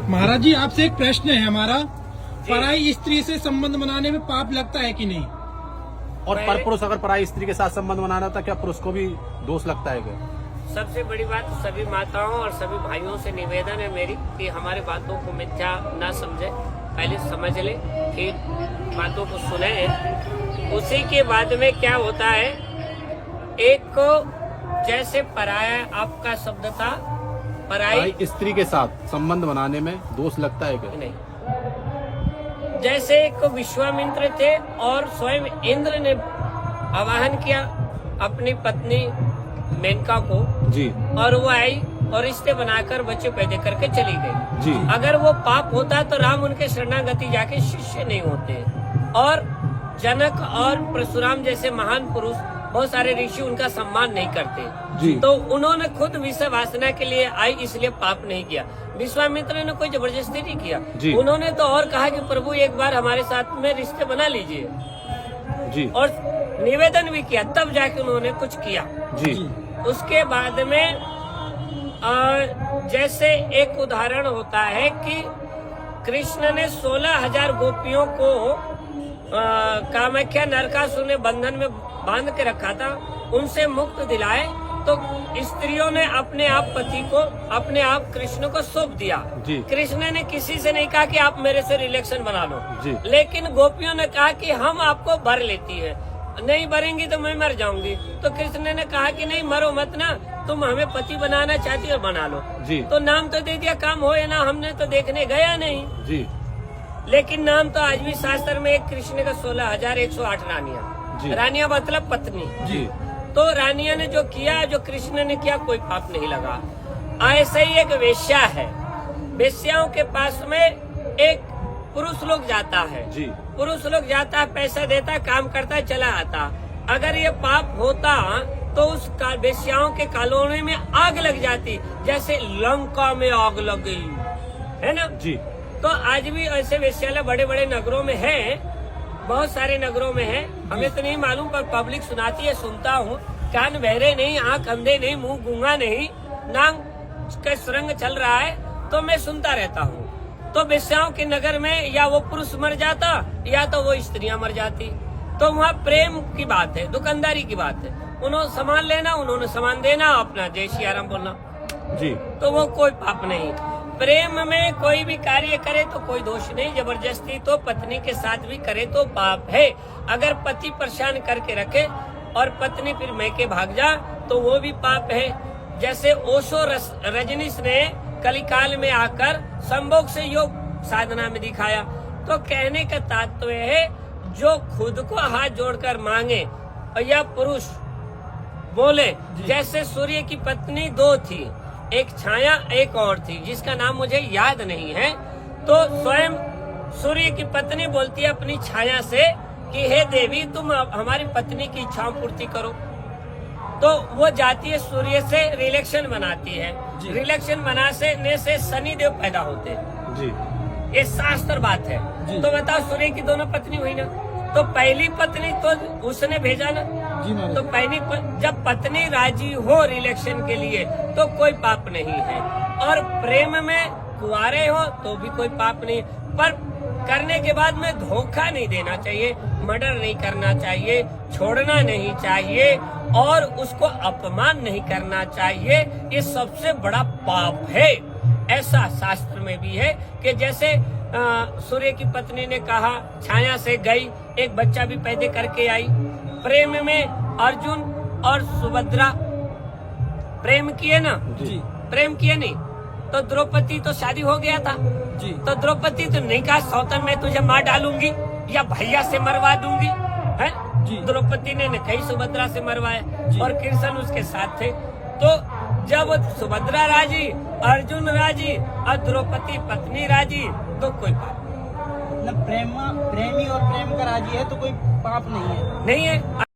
महाराज जी, आपसे एक प्रश्न है हमारा। पराई स्त्री से संबंध बनाने में पाप लगता है कि नहीं? और पर पुरुष अगर पराई स्त्री के साथ संबंध बनाना था, क्या पुरुष को भी दोष लगता है क्या? सबसे बड़ी बात सभी माताओं और सभी भाइयों से निवेदन है मेरी कि हमारे बातों को मिथ्या ना समझे, पहले समझ ले, फिर बातों को सुने। उसी के बाद में क्या होता है, एक को जैसे पराया आपका शब्द था, पराई स्त्री के साथ संबंध बनाने में दोष लगता है क्या? नहीं। जैसे एक विश्वामित्र थे और स्वयं इंद्र ने आवाहन किया अपनी पत्नी मेनका को जी, और वो आई और रिश्ते बनाकर बच्चे पैदा करके चली गई जी। अगर वो पाप होता तो राम उनके शरणागति जाके शिष्य नहीं होते। और जनक और परशुराम जैसे महान पुरुष, बहुत सारे ऋषि उनका सम्मान नहीं करते जी। तो उन्होंने खुद विषय वासना के लिए आई, इसलिए पाप नहीं किया। विश्वामित्र ने कोई जबरदस्ती नहीं किया जी। उन्होंने तो और कहा कि प्रभु एक बार हमारे साथ में रिश्ते बना लीजिए जी, और निवेदन भी किया, तब जाके उन्होंने कुछ किया जी। उसके बाद में जैसे एक उदाहरण होता है कि कृष्ण ने 16,000 गोपियों को कामाख्या नरकासुर ने बंधन में बांध के रखा था, उनसे मुक्त दिलाए तो स्त्रियों ने अपने आप पति को, अपने आप कृष्ण को सौंप दिया जी। कृष्ण ने किसी से नहीं कहा कि आप मेरे से रिलेशन बना लो जी। लेकिन गोपियों ने कहा कि हम आपको भर लेती है, नहीं भरेंगी तो मैं मर जाऊंगी। तो कृष्ण ने कहा कि नहीं मरो मत ना, तुम हमें पति बनाना चाहती हो बना लो जी। तो नाम तो दे दिया, काम हो या ना, हमने तो देखने गया नहीं जी, लेकिन नाम तो आज भी शास्त्र में एक कृष्ण का 16,108 रानियां, रानियां मतलब पत्नी जी। तो रानिया ने जो किया, जो कृष्ण ने किया, कोई पाप नहीं लगा। ऐसे ही एक वेश्या है, वेश्याओं के पास में एक पुरुष लोग जाता है जी। पुरुष लोग जाता है, पैसा देता है, काम करता है, चला आता। अगर ये पाप होता तो उस वेश्याओं के कॉलोनी में आग लग जाती, जैसे लंका में आग लग गई है ना जी। तो आज भी ऐसे वेश्यालय बड़े बड़े नगरों में है, बहुत सारे नगरों में है। हमें तो नहीं मालूम पर पब्लिक सुनाती है, सुनता हूँ। कान बहरे नहीं, आंख अंधे नहीं, मुंह गूंगा नहीं, नाक का सुरंग चल रहा है तो मैं सुनता रहता हूँ। तो वेश्याओं के नगर में या वो पुरुष मर जाता या तो वो स्त्रियां मर जाती। तो वहाँ प्रेम की बात है, दुकानदारी की बात है, उन्होंने सामान लेना, उन्होंने सामान देना, अपना जय श्री राम बोलना जी। तो वो कोई पाप नहीं। प्रेम में कोई भी कार्य करे तो कोई दोष नहीं, जबरदस्ती तो पत्नी के साथ भी करे तो पाप है। अगर पति परेशान करके रखे और पत्नी फिर मैके भाग जा तो वो भी पाप है। जैसे ओशो रजनीश ने कलिकाल में आकर संभोग से योग साधना में दिखाया। तो कहने का तात्पर्य है, जो खुद को हाथ जोड़कर मांगे और या पुरुष बोले, जैसे सूर्य की पत्नी दो थी, एक छाया एक और थी जिसका नाम मुझे याद नहीं है। तो स्वयं सूर्य की पत्नी बोलती है अपनी छाया से कि हे देवी तुम हमारी पत्नी की इच्छाओं पूर्ति करो। तो वो जाती है सूर्य से रिलेशन बनाती है, रिलेशन बनाने से शनि देव पैदा होते हैं जी। ये शास्त्र बात है। तो बताओ सूर्य की दोनों पत्नी हुई ना, तो पहली पत्नी तो उसने भेजा ना, तो पहली जब पत्नी राजी हो रिलेशन के लिए तो कोई पाप नहीं है। और प्रेम में कुंवारे हो तो भी कोई पाप नहीं, पर करने के बाद में धोखा नहीं देना चाहिए, मर्डर नहीं करना चाहिए, छोड़ना नहीं चाहिए और उसको अपमान नहीं करना चाहिए। ये सबसे बड़ा पाप है। ऐसा शास्त्र में भी है कि जैसे सूर्य की पत्नी ने कहा छाया से गई, एक बच्चा भी पैदा करके आई। प्रेम में अर्जुन और सुभद्रा प्रेम किए ना जी। प्रेम किए नहीं तो द्रौपदी तो शादी हो गया था जी। तो द्रौपदी तो नहीं कहा सौतन मैं तुझे मार डालूंगी या भैया से मरवा दूंगी है जी। द्रौपदी ने कई सुभद्रा से मरवाया और कृष्ण उसके साथ थे। तो जब सुभद्रा राजी, अर्जुन राजी और द्रौपदी पत्नी राजी तो कोई पाप मतलब प्रेमी और प्रेम का राजी है तो कोई पाप नहीं है। नहीं है।